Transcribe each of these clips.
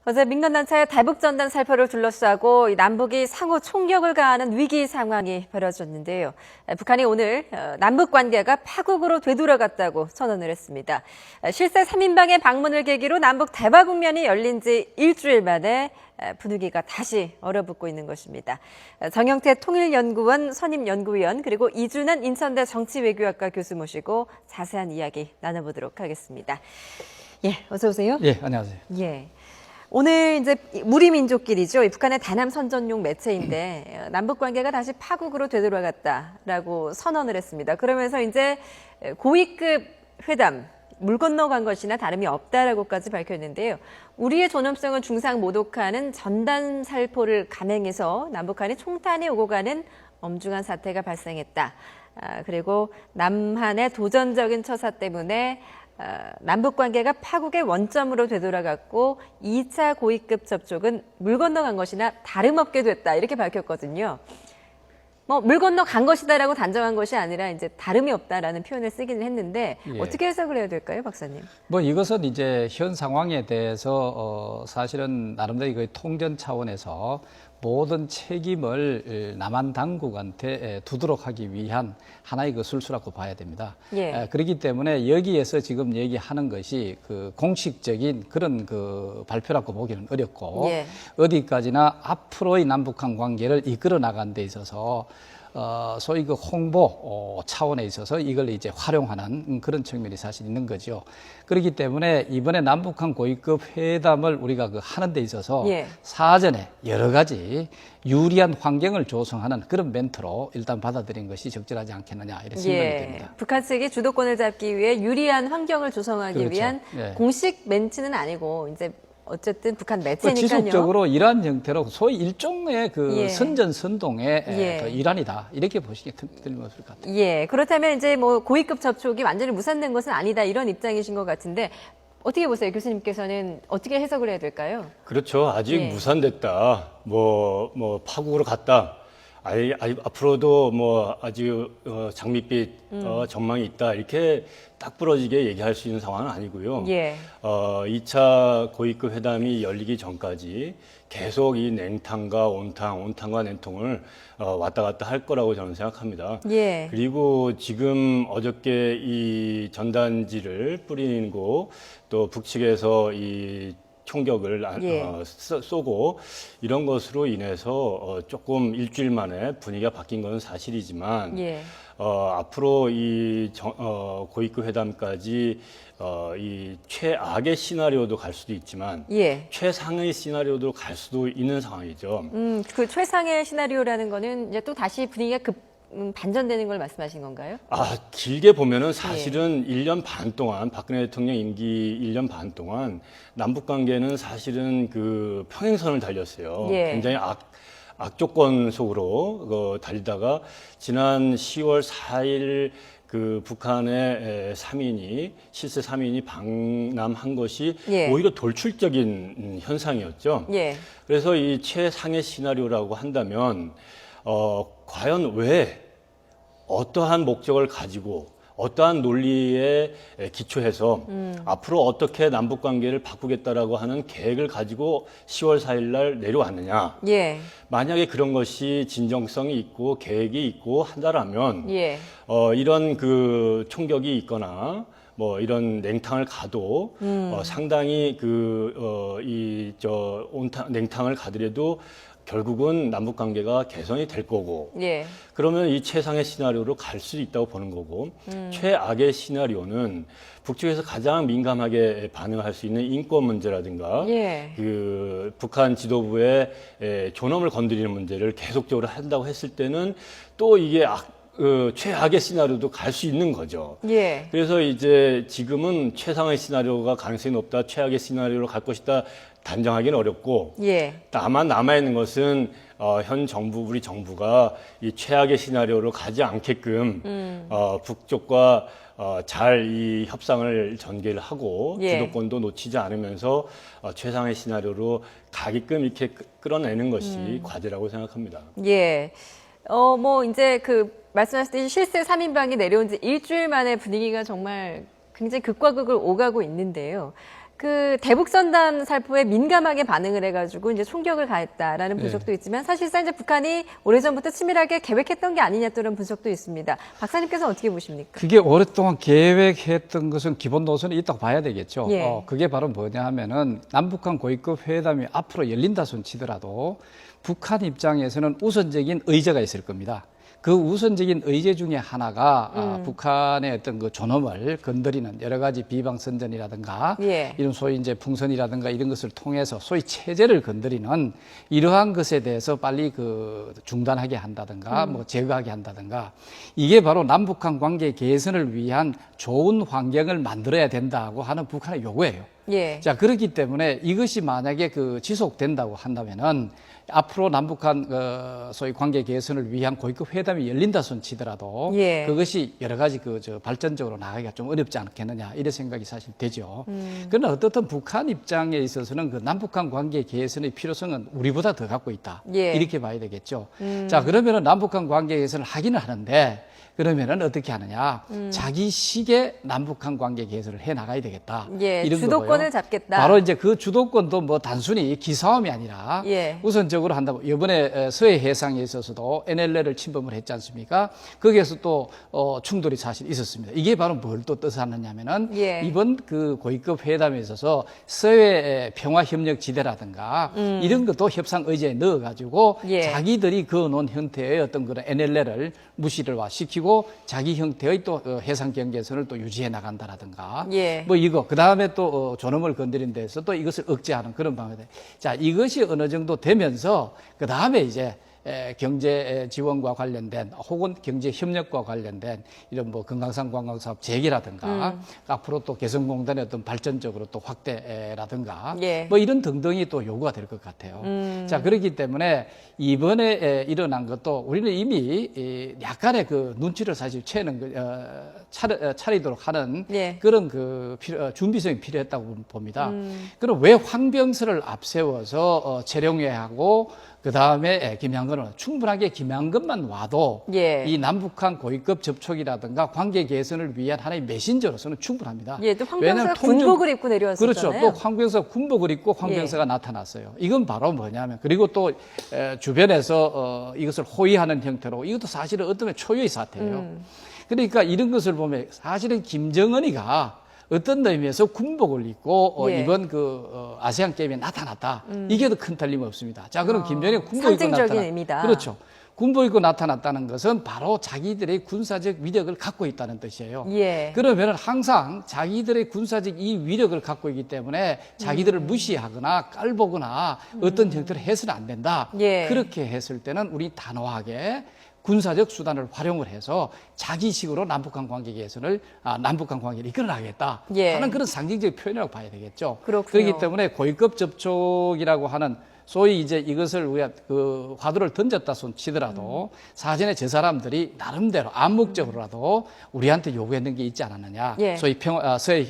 어제 민간단체 대북전단 살포를 둘러싸고 남북이 상호 총격을 가하는 위기 상황이 벌어졌는데요. 북한이 오늘 남북 관계가 파국으로 되돌아갔다고 선언을 했습니다. 실세 3인방의 방문을 계기로 남북 대화 국면이 열린 지 일주일 만에 분위기가 다시 얼어붙고 있는 것입니다. 정영태 통일연구원 선임연구위원 그리고 이준환 인천대 정치외교학과 교수 모시고 자세한 이야기 나눠보도록 하겠습니다. 예, 어서 오세요. 예, 안녕하세요. 예. 오늘 이제 무리민족끼리죠. 북한의 대남 선전용 매체인데 남북 관계가 다시 파국으로 되돌아갔다라고 선언을 했습니다. 그러면서 이제 고위급 회담 물 건너간 것이나 다름이 없다라고까지 밝혔는데요. 우리의 존엄성을 중상 모독하는 전단 살포를 감행해서 남북한이 총탄이 오고 가는 엄중한 사태가 발생했다. 그리고 남한의 도전적인 처사 때문에 남북 관계가 파국의 원점으로 되돌아갔고 2차 고위급 접촉은 물 건너간 것이나 다름없게 됐다 이렇게 밝혔거든요. 물 건너간 것이다라고 단정한 것이 아니라 이제 다름이 없다라는 표현을 쓰기는 했는데 예. 어떻게 해석을 해야 될까요, 박사님? 이것은 이제 현 상황에 대해서 사실은 나름대로 그 통전 차원에서 모든 책임을 남한 당국한테 두도록 하기 위한 하나의 그 술수라고 봐야 됩니다. 예. 그렇기 때문에 여기에서 지금 얘기하는 것이 그 공식적인 그런 그 발표라고 보기는 어렵고 예. 어디까지나 앞으로의 남북한 관계를 이끌어 나가는 데 있어서 소위 그 홍보 차원에 있어서 이걸 이제 활용하는 그런 측면이 사실 있는 거죠. 그렇기 때문에 이번에 남북한 고위급 회담을 우리가 그 하는 데 있어서 예. 사전에 여러 가지 유리한 환경을 조성하는 그런 멘트로 일단 받아들인 것이 적절하지 않겠느냐 이런 생각이 됩니다. 북한 측이 주도권을 잡기 위해 유리한 환경을 조성하기 그렇죠. 위한 예. 공식 멘트는 아니고 이제 어쨌든 북한 매체니까요. 지속적으로 이러한 형태로 소위 일종의 그 예. 선전선동의 예. 그 일환이다 이렇게 보시기 틀림없을 것 같아요. 예, 그렇다면 이제 고위급 접촉이 완전히 무산된 것은 아니다 이런 입장이신 것 같은데 어떻게 보세요? 교수님께서는 어떻게 해석을 해야 될까요? 그렇죠. 아직 예. 무산됐다. 파국으로 갔다. 앞으로도 아주 장밋빛 전망이 있다. 이렇게 딱 부러지게 얘기할 수 있는 상황은 아니고요. 예. 2차 고위급 회담이 열리기 전까지 계속 이 냉탕과 온탕과 냉통을 왔다 갔다 할 거라고 저는 생각합니다. 예. 그리고 지금 어저께 이 전단지를 뿌리고 또 북측에서 이 총격을 예. 쏘고 이런 것으로 인해서 조금 일주일 만에 분위기가 바뀐 것은 사실이지만 예. 앞으로 이 고위급 회담까지 이 최악의 시나리오도 갈 수도 있지만 예. 최상의 시나리오도 갈 수도 있는 상황이죠. 그 최상의 시나리오라는 거는 이제 또 다시 분위기가 반전되는 걸 말씀하신 건가요? 길게 보면은 사실은 1년 반 동안 박근혜 대통령 임기 1년 반 동안 남북 관계는 사실은 그 평행선을 달렸어요. 예. 굉장히 악조건 속으로 달리다가 지난 10월 4일 그 북한의 실세 3인이 방남한 것이 예. 오히려 돌출적인 현상이었죠. 예. 그래서 이 최상의 시나리오라고 한다면 과연 왜 어떠한 목적을 가지고 어떠한 논리에 기초해서 앞으로 어떻게 남북 관계를 바꾸겠다라고 하는 계획을 가지고 10월 4일 날 내려왔느냐. 예. 만약에 그런 것이 진정성이 있고 계획이 있고 한다라면 예. 이런 그 총격이 있거나 이런 냉탕을 가도 상당히 냉탕을 가더라도 결국은 남북 관계가 개선이 될 거고 예. 그러면 이 최상의 시나리오로 갈 수 있다고 보는 거고 최악의 시나리오는 북측에서 가장 민감하게 반응할 수 있는 인권 문제라든가 예. 그 북한 지도부의 존엄을 건드리는 문제를 계속적으로 한다고 했을 때는 또 이게 최악의 시나리오도 갈 수 있는 거죠. 예. 그래서 이제 지금은 최상의 시나리오가 가능성이 높다, 최악의 시나리오로 갈 것이다 단정하기는 어렵고 예. 다만 남아있는 것은 현 정부, 우리 정부가 이 최악의 시나리오로 가지 않게끔 북쪽과 잘 이 협상을 전개를 하고 예. 주도권도 놓치지 않으면서 최상의 시나리오로 가게끔 이렇게 끌어내는 것이 과제라고 생각합니다. 예. 이제 말씀하셨듯이 실세 3인방이 내려온 지 일주일 만에 분위기가 정말 굉장히 극과 극을 오가고 있는데요. 그 대북선단 살포에 민감하게 반응을 해가지고 이제 총격을 가했다라는 분석도 있지만 사실상 이제 북한이 오래전부터 치밀하게 계획했던 게 아니냐 또는 분석도 있습니다. 박사님께서는 어떻게 보십니까? 그게 오랫동안 계획했던 것은 기본 노선이 있다고 봐야 되겠죠. 예. 그게 바로 뭐냐 하면은 남북한 고위급 회담이 앞으로 열린다 손 치더라도 북한 입장에서는 우선적인 의제가 있을 겁니다. 그 우선적인 의제 중에 하나가 북한의 어떤 그 존엄을 건드리는 여러 가지 비방선전이라든가 예. 이런 소위 이제 풍선이라든가 이런 것을 통해서 소위 체제를 건드리는 이러한 것에 대해서 빨리 그 중단하게 한다든가 뭐 제거하게 한다든가 이게 바로 남북한 관계 개선을 위한 좋은 환경을 만들어야 된다고 하는 북한의 요구예요. 예. 자, 그렇기 때문에 이것이 만약에 그 지속된다고 한다면은 앞으로 남북한 소위 관계 개선을 위한 고위급 회담이 열린다 손 치더라도 예. 그것이 여러 가지 발전적으로 나가기가 좀 어렵지 않겠느냐 이런 생각이 사실 되죠. 그러나 어떻든 북한 입장에 있어서는 그 남북한 관계 개선의 필요성은 우리보다 더 갖고 있다. 예. 이렇게 봐야 되겠죠. 자, 그러면은 남북한 관계 개선을 하기는 하는데 그러면은 어떻게 하느냐? 자기식의 남북한 관계 개선을 해 나가야 되겠다. 예, 이런 주도권을 거고요. 잡겠다. 바로 이제 그 주도권도 뭐 단순히 기싸움이 아니라 예. 우선적으로 한다고 이번에 서해 해상에 있어서도 NLL을 침범을 했지 않습니까? 거기에서 또 충돌이 사실 있었습니다. 이게 바로 뭘 또 뜻하느냐면은 예. 이번 그 고위급 회담에 있어서 서해 평화 협력 지대라든가 이런 것도 협상 의제에 넣어 가지고 예. 자기들이 그어놓은 형태의 어떤 그런 NLL을 무시를 시키고 자기 형태의 또 해상 경계선을 또 유지해 나간다라든가 예. 뭐 이거 그 다음에 또 존엄을 건드린 데서 또 이것을 억제하는 그런 방법들. 자, 이것이 어느 정도 되면서 그 다음에 이제 경제 지원과 관련된 혹은 경제 협력과 관련된 이런 뭐 금강산 관광사업 재개라든가 앞으로 또 개성공단의 어떤 발전적으로 또 확대라든가 예. 뭐 이런 등등이 또 요구가 될 것 같아요. 자, 그렇기 때문에 이번에 일어난 것도 우리는 이미 약간의 그 눈치를 사실 채는 차리도록 하는 예. 그런 그 준비성이 필요했다고 봅니다. 그럼 왜 황병서를 앞세워서 재룡회하고 그 다음에 김양근은 충분하게 김양근만 와도 예. 이 남북한 고위급 접촉이라든가 관계 개선을 위한 하나의 메신저로서는 충분합니다. 예, 또 왜냐하면 황병서가 군복을 입고 내려왔었잖아요. 그렇죠. 또 황병서 군복을 입고 황병서가 나타났어요. 이건 바로 뭐냐면 그리고 또 주변에서 이것을 호위하는 형태로 이것도 사실은 어떤 면에 초유의 사태예요. 그러니까 이런 것을 보면 사실은 김정은이가 어떤 의미에서 군복을 입고 예. 이번 아세안 게임에 나타났다. 이게 더 큰 틀림 없습니다. 자, 그럼 김정은이 군복 입고 상징적인 의미다. 그렇죠. 군복 입고 나타났다는 것은 바로 자기들의 군사적 위력을 갖고 있다는 뜻이에요. 예. 그러면 항상 자기들의 군사적 이 위력을 갖고 있기 때문에 자기들을 무시하거나 깔보거나 어떤 형태로 해서는 안 된다. 예. 그렇게 했을 때는 우리 단호하게 군사적 수단을 활용을 해서 자기식으로 남북한 관계 개선을 남북한 관계를 이끌어나가겠다 예. 하는 그런 상징적 표현이라고 봐야 되겠죠. 그렇군요. 그렇기 때문에 고위급 접촉이라고 하는 소위 이제 이것을 우리가 그 화두를 던졌다 손 치더라도 사전에 저 사람들이 나름대로 암묵적으로라도 우리한테 요구했는 게 있지 않았느냐. 예. 소위 서해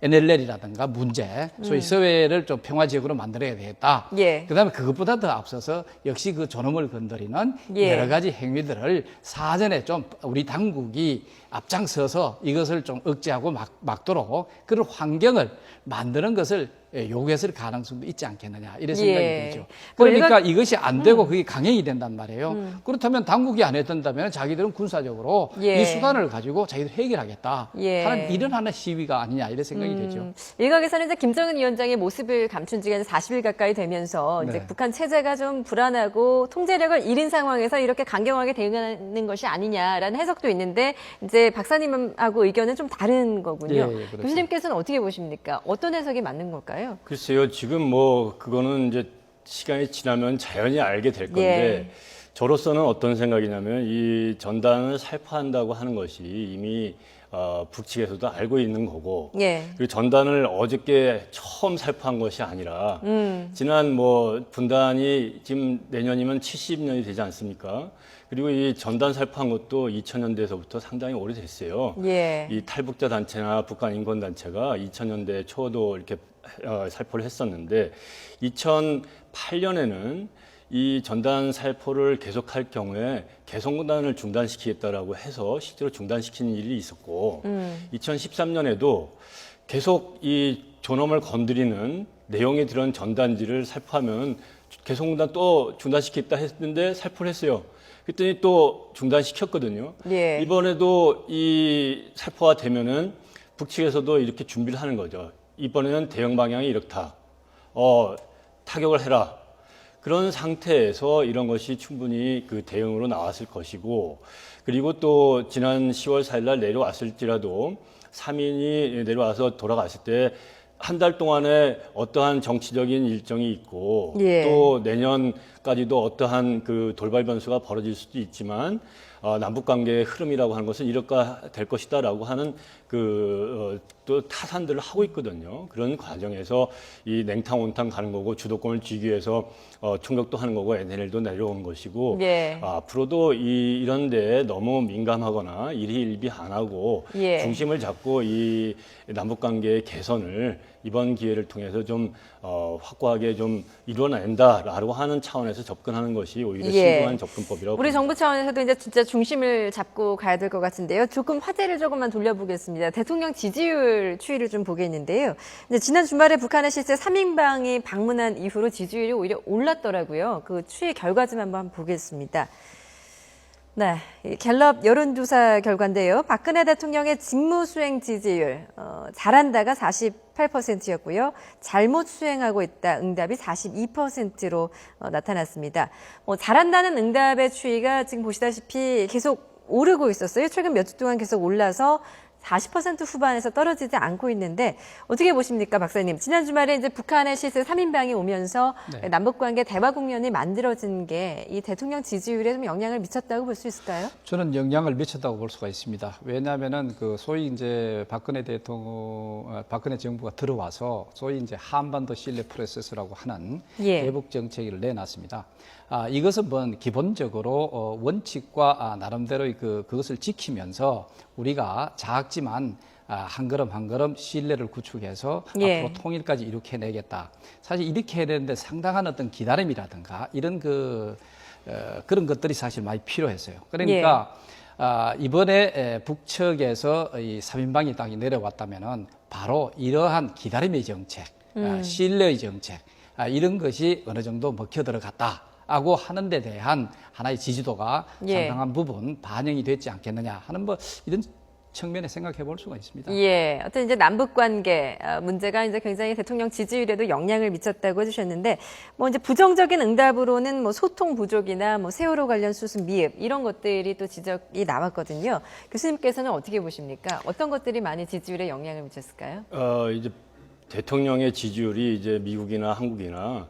NLL이라든가 문제, 소위 서해를 좀 평화 지역으로 만들어야 되겠다. 예. 그다음에 그것보다 더 앞서서 역시 그 존엄을 건드리는 예. 여러 가지 행위들을 사전에 좀 우리 당국이 앞장서서 이것을 좀 억제하고 막도록 그런 환경을 만드는 것을 요구했을 가능성도 있지 않겠느냐 이런 생각이 예. 들죠. 뭐 그러니까 이것이 안 되고 그게 강행이 된단 말이에요. 그렇다면 당국이 안 했던다면 자기들은 군사적으로 예. 이 수단을 가지고 자기들 해결하겠다 예. 하는 이런 하나의 시위가 아니냐 이런 생각이 되죠. 일각에서는 이제 김정은 위원장의 모습을 감춘 지가 이제 40일 가까이 되면서 이제 네. 북한 체제가 좀 불안하고 통제력을 잃은 상황에서 이렇게 강경하게 대응하는 것이 아니냐라는 해석도 있는데 이제 박사님하고 의견은 좀 다른 거군요. 예, 그렇죠. 교수님께서는 어떻게 보십니까? 어떤 해석이 맞는 걸까요? 글쎄요, 지금 뭐 그거는 이제 시간이 지나면 자연히 알게 될 건데 예. 저로서는 어떤 생각이냐면 이 전단을 살포한다고 하는 것이 이미 북측에서도 알고 있는 거고 예. 그리고 전단을 어저께 처음 살포한 것이 아니라 지난 뭐 분단이 지금 내년이면 70년이 되지 않습니까? 그리고 이 전단 살포한 것도 2000년대에서부터 상당히 오래됐어요. 예. 이 탈북자 단체나 북한 인권 단체가 2000년대 초도 이렇게 살포를 했었는데 2008년에는 이 전단 살포를 계속할 경우에 개성공단을 중단시키겠다라고 해서 실제로 중단시키는 일이 있었고 2013년에도 계속 이 존엄을 건드리는 내용이 들은 전단지를 살포하면 개성공단 또 중단시키겠다 했는데 살포를 했어요. 그랬더니 또 중단시켰거든요. 예. 이번에도 이 살포가 되면은 북측에서도 이렇게 준비를 하는 거죠. 이번에는 대응 방향이 이렇다. 타격을 해라. 그런 상태에서 이런 것이 충분히 그 대응으로 나왔을 것이고, 그리고 또 지난 10월 4일 날 내려왔을지라도 3인이 내려와서 돌아갔을 때 한 달 동안에 어떠한 정치적인 일정이 있고 예. 또 내년까지도 어떠한 그 돌발 변수가 벌어질 수도 있지만 남북 관계의 흐름이라고 하는 것은 이렇게 될 것이다라고 하는 또 타산들을 하고 있거든요. 그런 과정에서 이 냉탕 온탕 가는 거고 주도권을 쥐기 위해서 총격도 하는 거고 NLL도 내려오는 것이고 예. 앞으로도 이런 데에 너무 민감하거나 일희일비 안 하고 예. 중심을 잡고 이 남북 관계의 개선을 이번 기회를 통해서 좀 확고하게 좀 이루어낸다라고 하는 차원에서 접근하는 것이 오히려 예. 신중한 접근법이라고 우리 봅니다. 정부 차원에서도 이제 진짜 중심을 잡고 가야 될 것 같은데요. 조금 화제를 조금만 돌려보겠습니다. 대통령 지지율 추이를 좀 보겠는데요. 이제 지난 주말에 북한의 실세 3인방이 방문한 이후로 지지율이 오히려 올랐더라고요. 그 추이 결과 좀 한번 보겠습니다. 네, 이 갤럽 여론조사 결과인데요. 박근혜 대통령의 직무 수행 지지율 잘한다가 48%였고요. 잘못 수행하고 있다 응답이 42%로 나타났습니다. 잘한다는 응답의 추이가 지금 보시다시피 계속 오르고 있었어요. 최근 몇 주 동안 계속 올라서 40% 후반에서 떨어지지 않고 있는데 어떻게 보십니까, 박사님? 지난 주말에 이제 북한의 실세 3인방이 오면서 네. 남북관계 대화 국면이 만들어진 게 이 대통령 지지율에 좀 영향을 미쳤다고 볼 수 있을까요? 저는 영향을 미쳤다고 볼 수가 있습니다. 왜냐하면은 그 소위 이제 박근혜 정부가 들어와서 소위 이제 한반도 신뢰 프로세스라고 하는 예. 대북 정책을 내놨습니다. 이것은 기본적으로 원칙과 나름대로의 그것을 지키면서 우리가 작지만 한 걸음 한 걸음 신뢰를 구축해서 예. 앞으로 통일까지 이렇게 해내겠다. 사실 이렇게 해야 되는데 상당한 어떤 기다림이라든가 이런 그런 것들이 사실 많이 필요했어요. 그러니까 이번에 북측에서 이 3인방이 딱 내려왔다면은 바로 이러한 기다림의 정책, 신뢰의 정책 이런 것이 어느 정도 먹혀 들어갔다라고 하는 데 대한 하나의 지지도가 예. 상당한 부분 반영이 됐지 않겠느냐 하는 이런 측면에 생각해 볼 수가 있습니다. 예, 어떤 이제 남북 관계 문제가 이제 굉장히 대통령 지지율에도 영향을 미쳤다고 해주셨는데, 이제 부정적인 응답으로는 소통 부족이나 세월호 관련 수습 미흡 이런 것들이 또 지적이 나왔거든요. 교수님께서는 어떻게 보십니까? 어떤 것들이 많이 지지율에 영향을 미쳤을까요? 이제 대통령의 지지율이 이제 미국이나 한국이나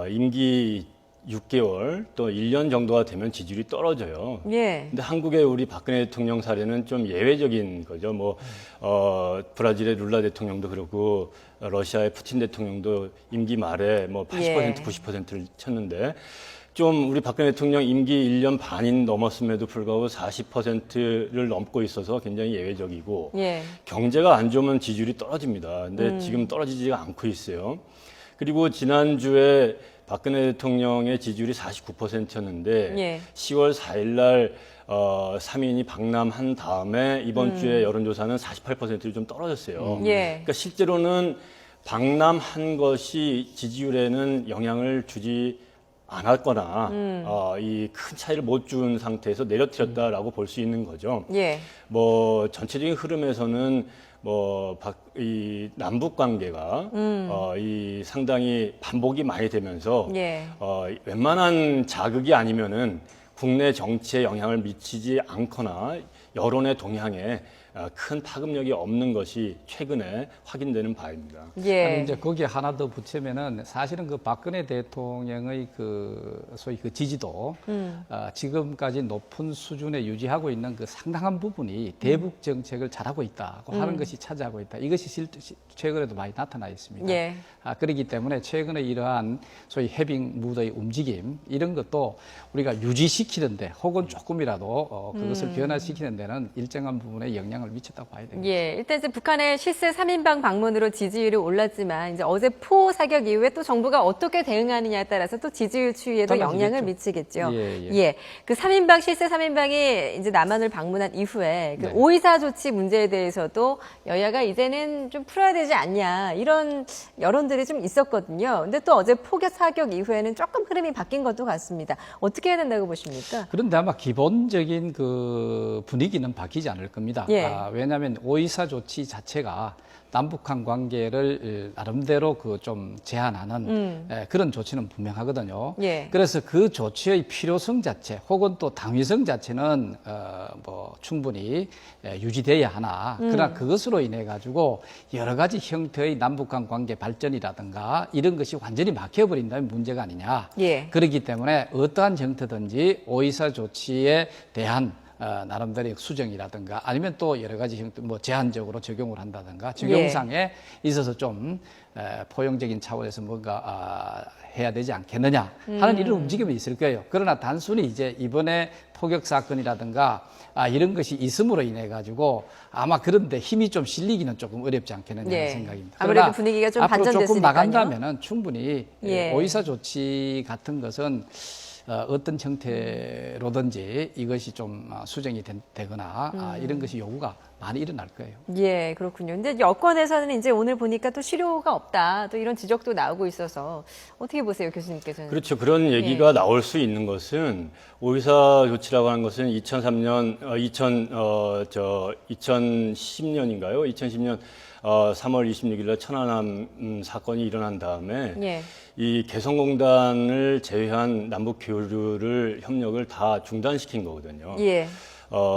임기 6개월 또 1년 정도가 되면 지지율이 떨어져요. 예. 근데 한국의 우리 박근혜 대통령 사례는 좀 예외적인 거죠. 브라질의 룰라 대통령도 그렇고 러시아의 푸틴 대통령도 임기 말에 80% 예. 90%를 쳤는데 좀 우리 박근혜 대통령 임기 1년 반이 넘었음에도 불구하고 40%를 넘고 있어서 굉장히 예외적이고 예. 경제가 안 좋으면 지지율이 떨어집니다. 근데 지금 떨어지지가 않고 있어요. 그리고 지난주에 박근혜 대통령의 지지율이 49%였는데 예. 10월 4일 날 3인이 방남한 다음에 이번 주에 여론조사는 48%로 좀 떨어졌어요. 예. 그러니까 실제로는 방남한 것이 지지율에는 영향을 주지 않았거나 이 큰 차이를 못 준 상태에서 내려뜨렸다라고 볼 수 있는 거죠. 예. 전체적인 흐름에서는 이 남북 관계가 이 상당히 반복이 많이 되면서 예. 웬만한 자극이 아니면은 국내 정치에 영향을 미치지 않거나 여론의 동향에 큰 파급력이 없는 것이 최근에 확인되는 바입니다. 예. 아니, 이제 거기에 하나 더 붙이면은 사실은 박근혜 대통령의 소위 지지도 지금까지 높은 수준에 유지하고 있는 상당한 부분이 대북 정책을 잘하고 있다고 하는 것이 차지하고 있다. 이것이 최근에도 많이 나타나 있습니다. 예. 그렇기 때문에 최근에 이러한 소위 해빙 무드의 움직임 이런 것도 우리가 유지시키는데 혹은 조금이라도 그것을 변화시키는 데는 일정한 부분에 영향을 영향을 미쳤다고 봐야 됩니다. 예, 일단 이제 북한의 실세 3인방 방문으로 지지율이 올랐지만 이제 어제 포 사격 이후에 또 정부가 어떻게 대응하느냐에 따라서 또 지지율 추이에도 달라지겠죠. 영향을 미치겠죠. 예, 예. 예, 그 3인방 실세 3인방이 이제 남한을 방문한 이후에 그 네. 5.24 조치 문제에 대해서도 여야가 이제는 좀 풀어야 되지 않냐 이런 여론들이 좀 있었거든요. 근데 또 어제 포격 사격 이후에는 조금 흐름이 바뀐 것도 같습니다. 어떻게 해야 된다고 보십니까? 그런데 아마 기본적인 그 분위기는 바뀌지 않을 겁니다. 예. 왜냐하면 5.24 조치 자체가 남북한 관계를 나름대로 그 좀 제한하는 그런 조치는 분명하거든요. 예. 그래서 그 조치의 필요성 자체 혹은 또 당위성 자체는 뭐 충분히 유지돼야 하나 그러나 그것으로 인해 가지고 여러 가지 형태의 남북한 관계 발전이라든가 이런 것이 완전히 막혀버린다면 문제가 아니냐. 예. 그렇기 때문에 어떠한 형태든지 5.24 조치에 대한 나름대로 수정이라든가 아니면 또 여러 가지 형태 뭐 제한적으로 적용을 한다든가 적용상에 있어서 좀 포용적인 차원에서 뭔가 해야 되지 않겠느냐 하는 이런 움직임이 있을 거예요. 그러나 단순히 이제 이번에 포격 사건이라든가 이런 것이 있음으로 인해 가지고 아마 그런데 힘이 좀 실리기는 조금 어렵지 않겠느냐 예. 하는 생각입니다. 아무래도 그러나 분위기가 좀 앞으로 조금 반전됐으니까요. 나간다면은 충분히 예. 5.24 조치 같은 것은 어떤 형태로든지 이것이 좀 수정이 되거나 이런 것이 요구가 많이 일어날 거예요. 예, 그렇군요. 근데 여권에서는 이제 오늘 보니까 또 실효가 없다, 또 이런 지적도 나오고 있어서 어떻게 보세요, 교수님께서는? 그렇죠. 그런 얘기가 나올 수 있는 것은 5.24 조치라고 하는 것은 2003년, 2010년인가요? 2010년 3월 26일 날 천안함 사건이 일어난 다음에 예. 이 개성공단을 제외한 남북 교류를 협력을 다 중단시킨 거거든요. 예.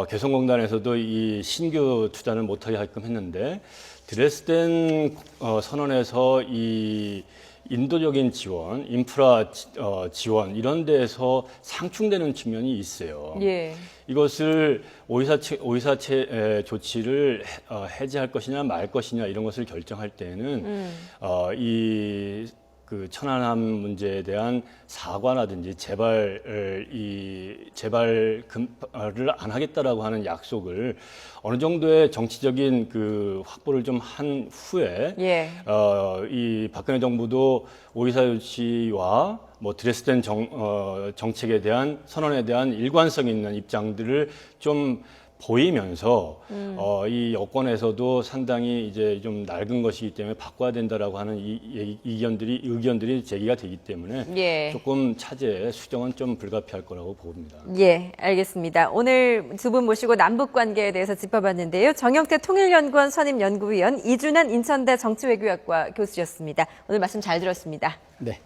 개성공단에서도 이 신규 투자를 못하게 하게끔 했는데 드레스덴 선언에서 이 인도적인 지원, 인프라 지원 이런 데에서 상충되는 측면이 있어요. 예. 이것을 5.24 조치를 해제할 것이냐 말 것이냐 이런 것을 결정할 때에는 그 천안함 문제에 대한 사과라든지 재발을 안 하겠다라고 하는 약속을 어느 정도의 정치적인 그 확보를 좀 한 후에 예. 이 박근혜 정부도 5.24 조치와 뭐 드레스덴 정책에 대한 선언에 대한 일관성 있는 입장들을 좀 보이면서 이 여권에서도 상당히 이제 좀 낡은 것이기 때문에 바꿔야 된다라고 하는 의견들이 제기가 되기 때문에 예. 조금 차제의 수정은 좀 불가피할 거라고 봅니다. 예, 알겠습니다. 오늘 두 분 모시고 남북 관계에 대해서 짚어봤는데요. 정영태 통일연구원 선임연구위원, 이준환 인천대 정치외교학과 교수였습니다. 오늘 말씀 잘 들었습니다. 네.